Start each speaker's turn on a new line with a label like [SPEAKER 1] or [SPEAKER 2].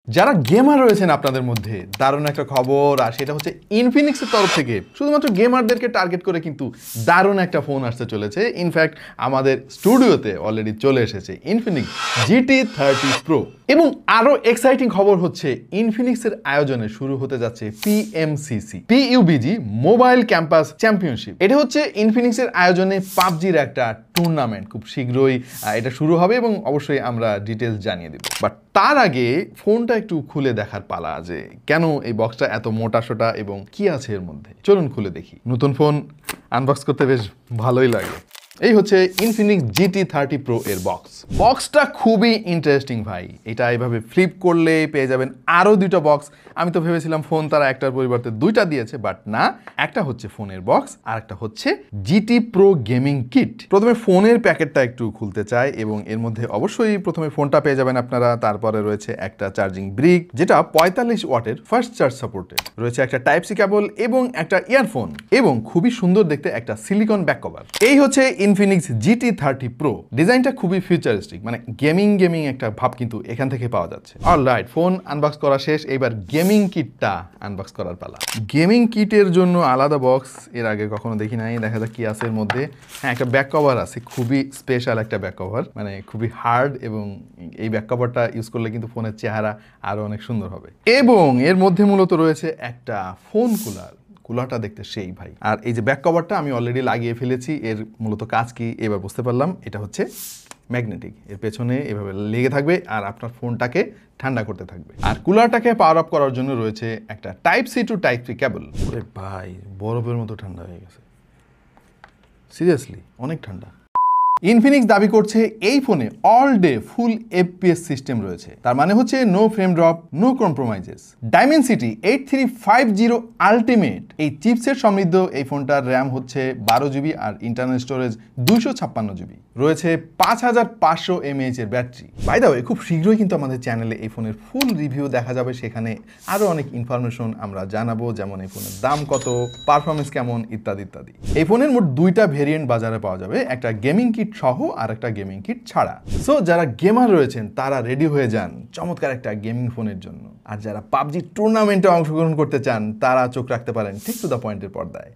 [SPEAKER 1] যারা গেমার রয়েছেন আপনাদের মধ্যে দারুণ একটা খবর, আর সেটা হচ্ছে ইনফিনিক্সের তরফ থেকে শুধুমাত্র গেমারদেরকে টার্গেট করে কিন্তু দারুণ একটা ফোন আসতে চলেছে। ইনফ্যাক্ট আমাদের স্টুডিওতে অলরেডি চলে এসেছে ইনফিনিক্স GT30 Pro। এবং আরও এক্সাইটিং খবর হচ্ছে ইনফিনিক্সের আয়োজনে শুরু হতে যাচ্ছে PUBG মোবাইল ক্যাম্পাস চ্যাম্পিয়নশিপ। এটা হচ্ছে ইনফিনিক্সের আয়োজনে পাবজির একটা টুর্নামেন্ট। খুব শীঘ্রই এটা শুরু হবে এবং অবশ্যই আমরা ডিটেলস জানিয়ে দেব। বাট তার আগে ফোনটা একটু খুলে দেখার পালা, যে কেন এই বক্সটা এত মোটাসোটা এবং কি আছে এর মধ্যে। চলুন খুলে দেখি। নতুন ফোন আনবক্স করতে বেশ ভালোই লাগে। এই হচ্ছে ইনফিনিক্স GT30 Pro এর বক্সটা খুবই ইন্টারেস্টিং ভাই। এটা এইভাবে ফ্লিপ করলে পেয়ে যাবেন আরও দুটো বক্স। আমি তো ভেবেছিলাম ফোন তারা একটার পরিবর্তে দুইটা দিয়েছে, বাট না, একটা হচ্ছে ফোনের বক্স আর একটা হচ্ছে GT Pro গেমিং কিট। প্রথমে ফোনের প্যাকেটটা একটু খুলতে চাই এবং এর মধ্যে অবশ্যই প্রথমে ফোনটা পেয়ে যাবেন আপনারা। তারপরে রয়েছে একটা চার্জিং ব্রিক, যেটা 45 ওয়াটের ফাস্ট চার্জ সাপোর্টেড। রয়েছে একটা টাইপ সি কেবল এবং একটা ইয়ারফোন, এবং খুবই সুন্দর দেখতে একটা সিলিকন ব্যাক কভার। এই হচ্ছে ইনফিনিক্স GT30 Pro। ডিজাইনটা খুবই ফিউচারিস্টিক, মানে গেমিং একটা ভাব কিন্তু এখান থেকে পাওয়া যাচ্ছে। অলরাইট, ফোন আনবক্স করা শেষ, এবার গেমিং কিটটা আনবক্স করার পালা। গেমিং কিটের জন্য আলাদা বক্স এর আগে কখনো দেখি নাই। দেখা যাক কি আছে এর মধ্যে। হ্যাঁ, একটা ব্যাক কভার আছে, খুবই স্পেশাল একটা ব্যাক কভার, মানে খুবই হার্ড, এবং এই ব্যাক কভারটা ইউজ করলে কিন্তু ফোনের চেহারা আরো অনেক সুন্দর হবে। এবং এর মধ্যে মূলত রয়েছে একটা ফোন কুলারটা দেখতে সেই ভাই। আর এই যে ব্যাক কভারটা আমি অলরেডি লাগিয়ে ফেলেছি। এর মূলত কাজ কি এবার বুঝতে পারলাম। এটা হচ্ছে ম্যাগনেটিক, এর পেছনে এভাবে লেগে থাকবে আর আপনার ফোনটাকে ঠান্ডা করতে থাকবে। আর কুলারটাকে পাওয়ার আপ করার জন্য রয়েছে একটা type C to type C cable. ওরে ভাই, বরফের মতো ঠান্ডা হয়ে গেছে, সিরিয়াসলি অনেক ঠান্ডা। ইনফিনিক্স দাবি করছে এই ফোনে all day full FPS system রয়েছে। তার মানে হচ্ছে no frame drop, no compromises. Dimensity 8350 ultimate এই চিপসেট সমৃদ্ধ এই ফোনটার র্যাম হচ্ছে 12GB আর ইন্টারনাল স্টোরেজ 256GB। রয়েছে 5500 mAh এর ব্যাটারি। বাই দ্য ওয়ে, খুব শীঘ্রই কিন্তু আমাদের চ্যানেলে এই ফোনের ফুল রিভিউ দেখা যাবে। সেখানে আরও অনেক ইনফরমেশন আমরা জানাবো, যেমন এই ফোনের দাম কত, পারফরমেন্স কেমন, ইত্যাদি ইত্যাদি। এই ফোনের মোট দুইটা ভেরিয়েন্ট বাজারে পাওয়া যাবে, একটা গেমিং কিট সহ আর একটা গেমিং কিট ছাড়া। সো যারা গেমার রয়েছেন তারা রেডি হয়ে যান চমৎকার একটা গেমিং ফোনের জন্য। আর যারা পাবজি টুর্নামেন্টে অংশগ্রহণ করতে চান তারা চোখ রাখতে পারেন ঠিক টু দ্য পয়েন্টের পর্দায়।